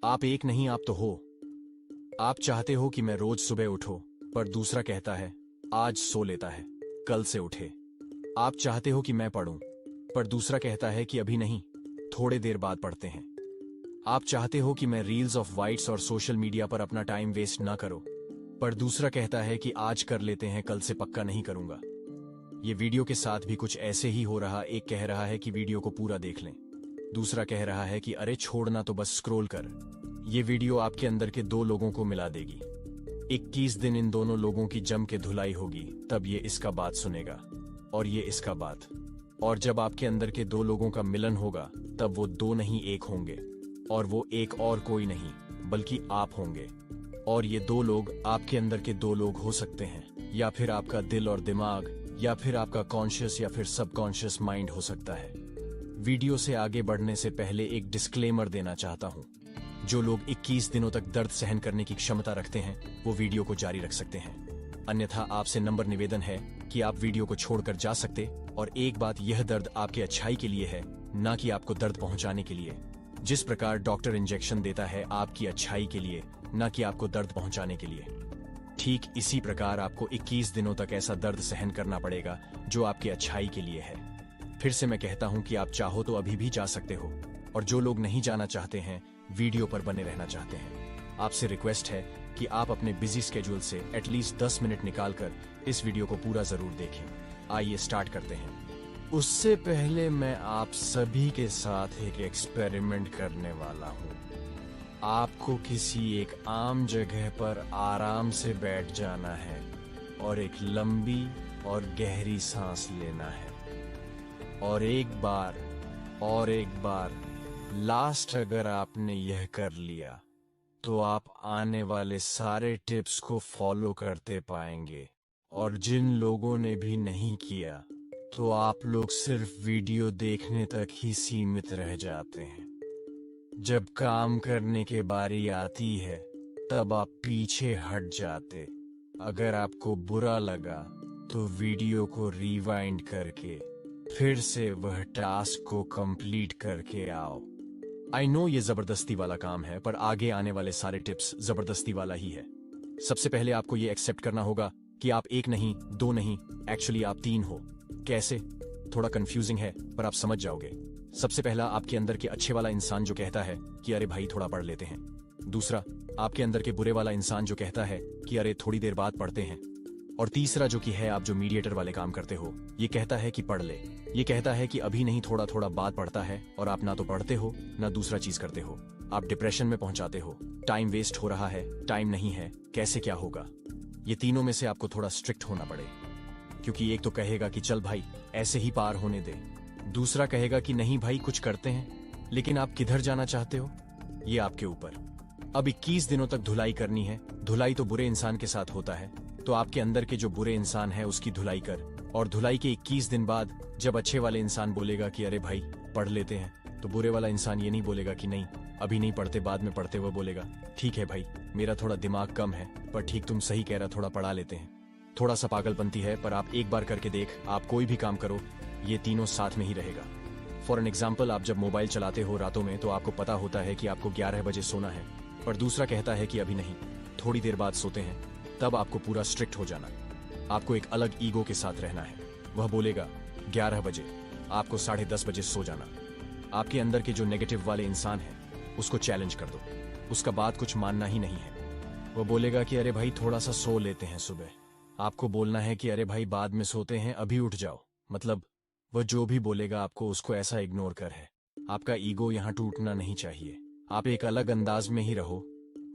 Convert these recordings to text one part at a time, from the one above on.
आप एक नहीं, आप तो हो। आप चाहते हो कि मैं रोज सुबह उठो, पर दूसरा कहता है आज सो लेता है, कल से उठे। आप चाहते हो कि मैं पढूं, पर दूसरा कहता है कि अभी नहीं, थोड़े देर बाद पढ़ते हैं। आप चाहते हो कि मैं रील्स ऑफ वाइट्स और सोशल मीडिया पर अपना टाइम वेस्ट ना करो, पर दूसरा कहता है कि आज कर लेते हैं, कल से पक्का नहीं करूंगा। ये वीडियो के साथ भी कुछ ऐसे ही हो रहा। एक कह रहा है कि वीडियो को पूरा देख लें, दूसरा कह रहा है कि अरे छोड़ना तो बस स्क्रॉल कर। ये वीडियो आपके अंदर के दो लोगों को मिला देगी। 21 दिन इन दोनों लोगों की जम के धुलाई होगी, तब ये इसका बात सुनेगा और ये इसका बात। और जब आपके अंदर के दो लोगों का मिलन होगा, तब वो दो नहीं एक होंगे, और वो एक और कोई नहीं बल्कि आप होंगे। और ये दो लोग आपके अंदर के दो लोग हो सकते हैं, या फिर आपका दिल और दिमाग, या फिर आपका कॉन्शियस या फिर सबकॉन्शियस माइंड हो सकता है। वीडियो से आगे बढ़ने से पहले एक डिस्क्लेमर देना चाहता हूं। जो लोग 21 दिनों तक दर्द सहन करने की क्षमता रखते हैं, वो वीडियो को जारी रख सकते हैं। अन्यथा आपसे नंबर निवेदन है कि आप वीडियो को छोड़कर जा सकते। और एक बात, यह दर्द आपके अच्छाई के लिए है, ना कि आपको दर्द पहुंचाने के लिए। जिस प्रकार डॉक्टर इंजेक्शन देता है आपकी अच्छाई के लिए, ना कि आपको दर्द पहुंचाने के लिए, ठीक इसी प्रकार आपको 21 दिनों तक ऐसा दर्द सहन करना पड़ेगा जो आपकी अच्छाई के लिए है। फिर से मैं कहता हूं कि आप चाहो तो अभी भी जा सकते हो, और जो लोग नहीं जाना चाहते हैं, वीडियो पर बने रहना चाहते हैं, आपसे रिक्वेस्ट है कि आप अपने बिजी स्केड्यूल से एटलीस्ट 10 मिनट निकालकर इस वीडियो को पूरा जरूर देखें। आइए स्टार्ट करते हैं। उससे पहले मैं आप सभी के साथ एक एक्सपेरिमेंट करने वाला हूं। आपको किसी एक आम जगह पर आराम से बैठ जाना है और एक लंबी और गहरी सांस लेना है। और एक बार लास्ट अगर आपने यह कर लिया, तो आप आने वाले सारे टिप्स को फॉलो करते पाएंगे। और जिन लोगों ने भी नहीं किया, तो आप लोग सिर्फ वीडियो देखने तक ही सीमित रह जाते हैं। जब काम करने की बारी आती है, तब आप पीछे हट जाते। अगर आपको बुरा लगा, तो वीडियो को रिवाइंड करके फिर से वह टास्क को कंप्लीट करके आओ। आई नो ये जबरदस्ती वाला काम है, पर आगे आने वाले सारे टिप्स जबरदस्ती वाला ही है। सबसे पहले आपको ये एक्सेप्ट करना होगा कि आप एक नहीं, दो नहीं, एक्चुअली आप 3 हो। कैसे? थोड़ा कंफ्यूजिंग है, पर आप समझ जाओगे। सबसे पहला, आपके अंदर के अच्छे वाला इंसान जो कहता है कि अरे भाई थोड़ा पढ़ लेते हैं। दूसरा, आपके अंदर के बुरे वाला इंसान जो कहता है कि अरे थोड़ी देर बाद पढ़ते हैं। और तीसरा जो कि है आप जो मीडिएटर वाले काम करते हो, ये कहता है कि पढ़ ले। ये कहता है कि अभी नहीं, थोड़ा थोड़ा बाद पढ़ता है, और आप ना तो पढ़ते हो ना दूसरा चीज करते हो। आप डिप्रेशन में पहुंचाते हो। टाइम वेस्ट हो रहा है, टाइम नहीं है, कैसे क्या होगा? ये तीनों में से आपको थोड़ा स्ट्रिक्ट होना पड़े, क्योंकि एक तो कहेगा कि चल भाई ऐसे ही पार होने दे, दूसरा कहेगा कि नहीं भाई कुछ करते हैं। लेकिन आप किधर जाना चाहते हो, ये आपके ऊपर। अब 21 दिनों तक धुलाई करनी है। धुलाई तो बुरे इंसान के साथ होता है, तो आपके अंदर के जो बुरे इंसान है उसकी धुलाई कर। और धुलाई के 21 दिन बाद जब अच्छे वाले इंसान बोलेगा कि अरे भाई पढ़ लेते हैं, तो बुरे वाला इंसान ये नहीं बोलेगा कि नहीं अभी नहीं पढ़ते, बाद में पढ़ते। वो बोलेगा ठीक है भाई, मेरा थोड़ा दिमाग कम है, पर ठीक तुम सही कह रहा, थोड़ा पढ़ा लेते हैं। थोड़ा सा पागलपंती है, पर आप एक बार करके देख। आप कोई भी काम करो, ये तीनों साथ में ही रहेगा। फॉर एन एग्जाम्पल, आप जब मोबाइल चलाते हो रातों में, तो आपको पता होता है कि आपको 11 बजे सोना है, पर दूसरा कहता है कि अभी नहीं, थोड़ी देर बाद सोते हैं। तब आपको पूरा स्ट्रिक्ट हो जाना। आपको एक अलग ईगो के साथ रहना है। वह बोलेगा 11 बजे, आपको 10:30 बजे सो जाना। आपके अंदर के जो नेगेटिव वाले इंसान है, उसको चैलेंज कर दो। उसका बात कुछ मानना ही नहीं है। वह बोलेगा कि अरे भाई थोड़ा सा सो लेते हैं सुबह। आपको बोलना है कि अरे भाई बाद में सोते हैं, अभी उठ जाओ। मतलब वह जो भी बोलेगा आपको उसको ऐसा इग्नोर कर है। आपका ईगो यहाँ टूटना नहीं चाहिए। आप एक अलग अंदाज में ही रहो।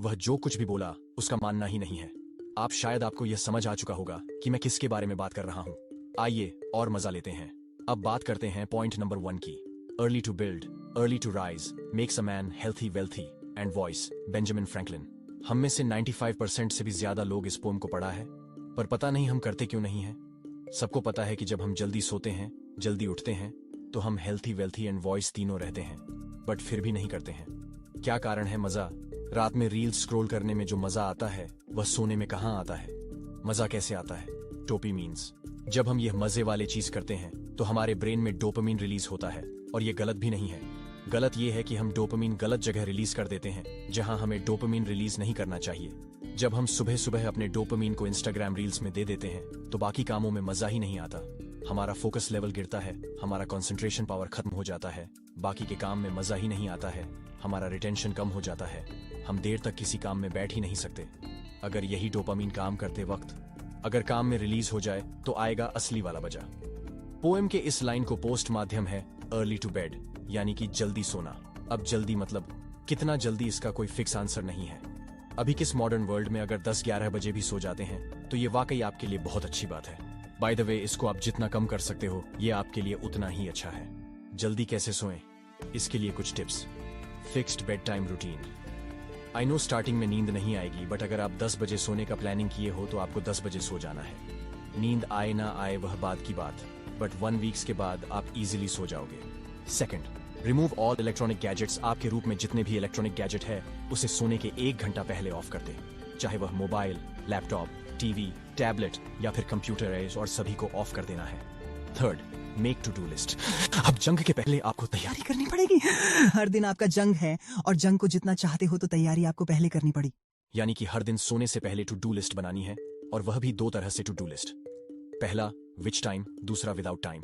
वह जो कुछ भी बोला उसका मानना ही नहीं है। आप शायद आपको यह समझ आ चुका होगा कि मैं किसके बारे में बात कर रहा हूँ। आइए और मजा लेते हैं। अब बात करते हैं पॉइंट नंबर 1 की। Early to bed, early to rise makes a man healthy, wealthy and wise, Benjamin Franklin. हम में से 95% से भी ज्यादा लोग इस पोम को पढ़ा है, पर पता नहीं हम करते क्यों नहीं है। सबको पता है कि जब हम जल्दी सोते हैं, जल्दी उठते हैं, तो हम हेल्थी, वेल्थी एंड वॉइस तीनों रहते हैं, बट फिर भी नहीं करते हैं। क्या कारण है? मजा। रात में रील्स स्क्रॉल करने में जो मजा आता है, वह सोने में कहाँ आता है? मजा कैसे आता है? डोपामिन्स। जब हम यह मजे वाले चीज करते हैं, तो हमारे ब्रेन में डोपामिन रिलीज होता है, और यह गलत भी नहीं है। गलत ये है कि हम डोपामीन गलत जगह रिलीज कर देते हैं, जहां हमें डोपामीन रिलीज नहीं करना चाहिए। जब हम सुबह सुबह अपने डोपामीन को इंस्टाग्राम रील्स में दे देते हैं तो बाकी कामों में मजा ही नहीं आता। हमारा फोकस लेवल गिरता है, हमारा कंसंट्रेशन पावर खत्म हो जाता है, बाकी के काम में मजा ही नहीं आता है, हमारा रिटेंशन कम हो जाता है, हम देर तक किसी काम में बैठ ही नहीं सकते। अगर यही डोपामीन काम करते वक्त अगर काम में रिलीज हो जाए तो आएगा असली वाला मजा। पोएम के इस लाइन को पोस्ट माध्यम है अर्ली टू बेड, यानी कि जल्दी सोना। अब जल्दी मतलब कितना जल्दी, इसका कोई फिक्स आंसर नहीं है। अभी किस मॉडर्न वर्ल्ड में अगर 10-11 बजे भी सो जाते हैं तो ये वाकई आपके लिए बहुत अच्छी बात है। बाय द वे, इसको आप जितना कम कर सकते हो ये आपके लिए उतना ही अच्छा है। जल्दी कैसे सोएं, इसके लिए कुछ tips. Fixed bed time routine. I know starting में नींद नहीं आएगी, बट अगर आप 10 बजे सोने का प्लानिंग किए हो तो आपको 10 बजे सो जाना है। नींद आए ना आए वह बात की बात, बट 1 वीक्स के बाद आप इजीली सो जाओगे। Second, remove all electronic gadgets. आपके रूप में जितने भी इलेक्ट्रॉनिक गैजेट है उसे सोने के 1 घंटा पहले ऑफ कर दे, चाहे वह मोबाइल, लैपटॉप, टीवी, टैबलेट या फिर कंप्यूटर है, और सभी को ऑफ कर देना है। Third, make to do list. अब जंग के पहले आपको तैयारी करनी पड़ेगी। हर दिन आपका जंग है और जंग को जितना चाहते हो तो तैयारी आपको पहले करनी पड़ी। यानी कि हर दिन सोने से पहले टू डू लिस्ट बनानी है, और वह भी 2 तरह से टू डू लिस्ट। पहला विच टाइम, दूसरा विदाउट टाइम।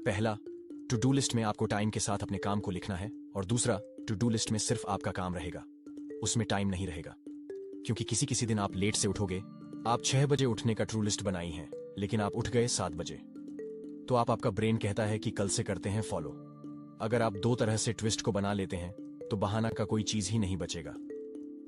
पहला, टू डू लिस्ट में आपको टाइम के साथ अपने काम को लिखना है, और दूसरा, टू डू लिस्ट में सिर्फ आपका काम रहेगा, उसमें टाइम नहीं रहेगा। क्योंकि किसी किसी दिन आप लेट से उठोगे। आप 6 बजे उठने का ट्रू लिस्ट बनाई है, लेकिन आप उठ गए 7 बजे, तो आपका ब्रेन कहता है कि कल से करते हैं फॉलो। अगर आप 2 तरह से ट्विस्ट को बना लेते हैं तो बहाना का कोई चीज ही नहीं बचेगा।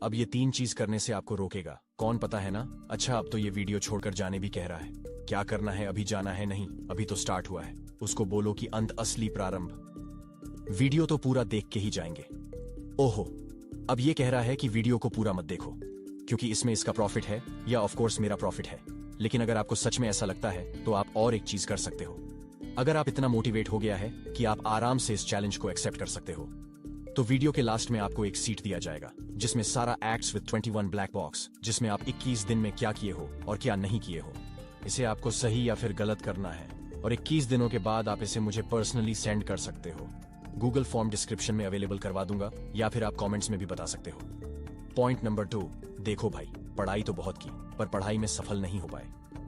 अब ये 3 चीज करने से आपको रोकेगा कौन, पता है ना? अच्छा, अब तो ये वीडियो छोड़कर जाने भी कह रहा है। क्या करना है? अभी जाना है नहीं, अभी तो स्टार्ट हुआ है। उसको बोलो कि अंत असली प्रारंभ। वीडियो तो पूरा देख के ही जाएंगे। ओहो, अब ये कह रहा है कि वीडियो को पूरा मत देखो क्योंकि इसमें इसका प्रॉफिट है, या ऑफ कोर्स मेरा प्रॉफिट है। लेकिन अगर आपको सच में ऐसा लगता है तो आप और एक चीज कर सकते हो। अगर आप इतना मोटिवेट हो गया है कि आप आराम से इस चैलेंज को एक्सेप्ट कर सकते हो, तो वीडियो के लास्ट में आपको एक सीट दिया जाएगा जिसमें सारा एक्ट्स विद 21 ब्लैक बॉक्स, जिसमें आप 21 दिन में क्या किए हो और क्या नहीं किए हो। इसे आपको सही या फिर गलत करना है, और 21 दिनों के बाद आप इसे मुझे पर्सनली सेंड कर सकते हो। गूगल फॉर्म डिस्क्रिप्शन में अवेलेबल करवा दूंगा, या फिर आप कॉमेंट्स में भी बता सकते हो। पॉइंट नंबर 2, देखो भाई, पढ़ाई तो बहुत की पर पढ़ाई में सफल नहीं हो पाए।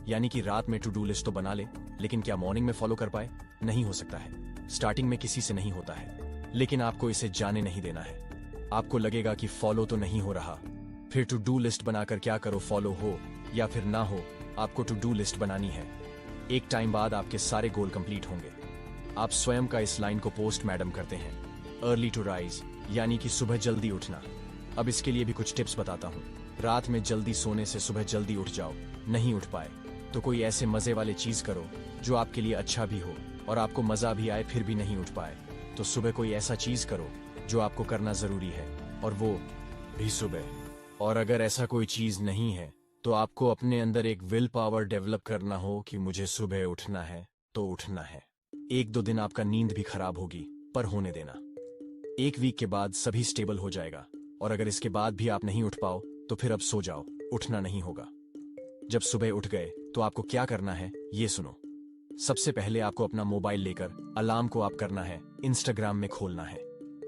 यानी कि रात में टू डू लिस्ट तो बना ले, लेकिन क्या मॉर्निंग में फॉलो कर पाए? नहीं हो सकता है। स्टार्टिंग में किसी से नहीं होता है, लेकिन आपको इसे जाने नहीं देना है। आपको लगेगा कि फॉलो तो नहीं हो रहा, फिर टू डू लिस्ट बनाकर क्या करो, फॉलो हो या फिर ना हो, आपको टू डू लिस्ट बनानी है। एक टाइम बाद आपके सारे गोल कंप्लीट होंगे। आप स्वयं का इस लाइन को पोस्ट मैडम करते हैं, अर्ली टू राइज, यानी कि सुबह जल्दी उठना। अब इसके लिए भी कुछ टिप्स बताता हूँ। रात में जल्दी सोने से सुबह जल्दी उठ जाओ। नहीं उठ पाए तो कोई ऐसे मजे वाले चीज करो जो आपके लिए अच्छा भी हो और आपको मजा भी आए, फिर भी नहीं उठ पाए तो सुबह कोई ऐसा चीज करो जो आपको करना जरूरी है, और वो भी सुबह। और अगर ऐसा कोई चीज नहीं है तो आपको अपने अंदर एक विल पावर डेवलप करना हो कि मुझे सुबह उठना है तो उठना है। 1-2 दिन आपका नींद भी खराब होगी, पर होने देना। 1 वीक के बाद सभी स्टेबल हो जाएगा, और अगर इसके बाद भी आप नहीं उठ पाओ तो फिर अब सो जाओ, उठना नहीं होगा। जब सुबह उठ गए तो आपको क्या करना है ये सुनो। सबसे पहले आपको अपना मोबाइल लेकर अलार्म को आप करना है, इंस्टाग्राम में खोलना है।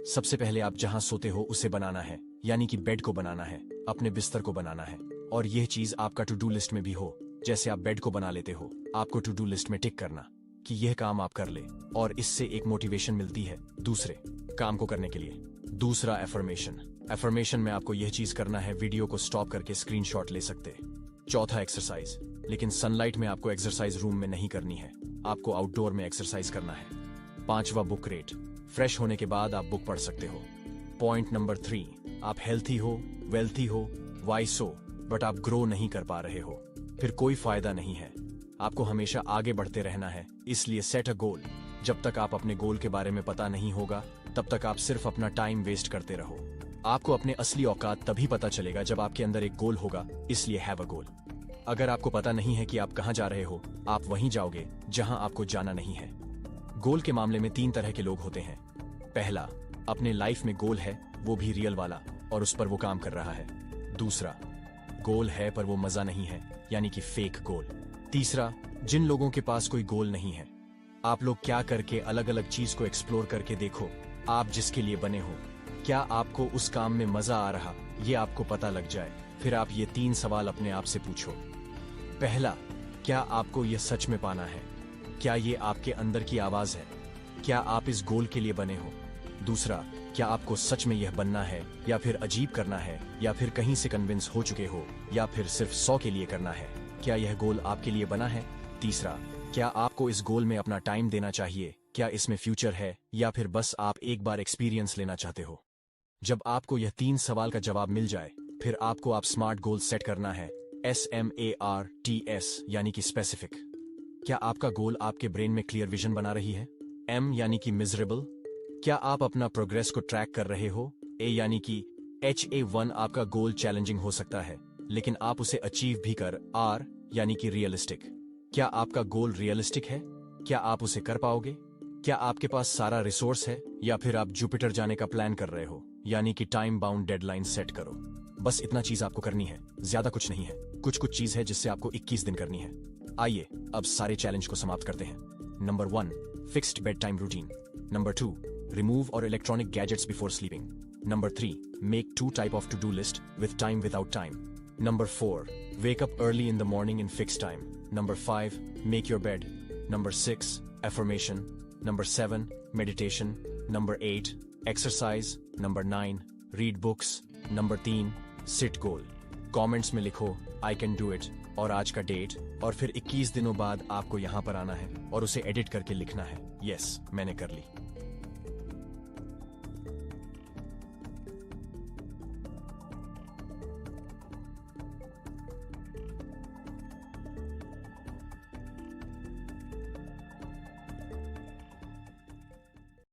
सबसे पहले आप जहां सोते हो उसे बनाना है, यानी कि बेड को बनाना है, अपने बिस्तर को बनाना है। और यह चीज आपका टू डू लिस्ट में भी हो, जैसे आप बेड को बना लेते हो, आपको टू डू लिस्ट में टिक करना कि यह काम आप कर ले, और इससे एक मोटिवेशन मिलती है दूसरे काम को करने के लिए। दूसरा, एफर्मेशन में आपको यह चीज करना है, वीडियो को स्टॉप करके स्क्रीनशॉट ले सकते। चौथा, एक्सरसाइज, लेकिन सनलाइट में आपको एक्सरसाइज रूम में नहीं करनी है, आपको आउटडोर में एक्सरसाइज करना है। 5वां, बुक रेट, फ्रेश होने के बाद आप बुक पढ़ सकते हो। पॉइंट नंबर 3, आप हेल्थी हो, वेल्थी हो, वाइस हो, बट आप ग्रो नहीं कर पा रहे हो, फिर कोई फायदा नहीं है। आपको हमेशा आगे बढ़ते रहना है, इसलिए सेट अ गोल। जब तक आप अपने गोल के बारे में पता नहीं होगा तब तक आप सिर्फ अपना टाइम वेस्ट करते रहो। आपको अपने असली औकात तभी पता चलेगा जब आपके अंदर एक गोल होगा, इसलिए हैव अ गोल। अगर आपको पता नहीं है कि आप कहां जा रहे हो, आप वहीं जाओगे जहां आपको जाना नहीं है। गोल के मामले में 3 तरह के लोग होते हैं। पहला, अपने लाइफ में गोल है, वो भी रियल वाला, और उस पर वो काम कर रहा है। दूसरा, गोल है पर वो मजा नहीं है, यानी कि फेक गोल। तीसरा, जिन लोगों के पास कोई गोल नहीं है। आप लोग क्या करके अलग अलग चीज को एक्सप्लोर करके देखो, आप जिसके लिए बने हो, क्या आपको उस काम में मजा आ रहा, ये आपको पता लग जाए। फिर आप ये 3 सवाल अपने आप से पूछो। पहला, क्या आपको यह सच में पाना है? क्या ये आपके अंदर की आवाज है? क्या आप इस गोल के लिए बने हो? दूसरा, क्या आपको सच में यह बनना है, या फिर अजीब करना है, या फिर कहीं से कन्विंस हो चुके हो, या फिर सिर्फ 100 के लिए करना है? क्या यह गोल आपके लिए बना है? तीसरा, क्या आपको इस गोल में अपना टाइम देना चाहिए? क्या इसमें फ्यूचर है, या फिर बस आप एक बार एक्सपीरियंस लेना चाहते हो? जब आपको यह 3 सवाल का जवाब मिल जाए, फिर आपको आप स्मार्ट गोल सेट करना है। SMARTS यानी कि स्पेसिफिक। क्या आपका गोल आपके ब्रेन में क्लियर विजन बना रही है? M यानी कि मिजरेबल। क्या आप अपना प्रोग्रेस को ट्रैक कर रहे हो? A यानी कि HA1 आपका गोल चैलेंजिंग हो सकता है, लेकिन आप उसे अचीव भी कर। R यानी कि रियलिस्टिक। क्या आपका गोल रियलिस्टिक है? क्या आप उसे कर पाओगे? क्या आपके पास सारा रिसोर्स है, या फिर आप जुपिटर जाने का प्लान कर रहे हो? यानी कि टाइम बाउंड डेडलाइन सेट करो। बस इतना चीज आपको करनी है, ज्यादा कुछ नहीं है। कुछ चीज है जिससे आपको 21 दिन करनी है। आइए अब सारे चैलेंज को समाप्त करते हैं। Number 1, fixed bed time routine. Number 2, remove or electronic gadgets before sleeping. Number 3, make 2 type of to-do list with time without time. Number 4, wake up early in the morning in fixed time. Number 5, make your bed. Number 6, affirmation. Number 7, meditation. Number 8, exercise. Number 9, read books. Number 3, sit goal. Comments में लिखो I can do it और आज का date, और फिर 21 दिनों बाद आपको यहाँ पर आना है और उसे एडिट करके लिखना है, यस मैंने कर ली।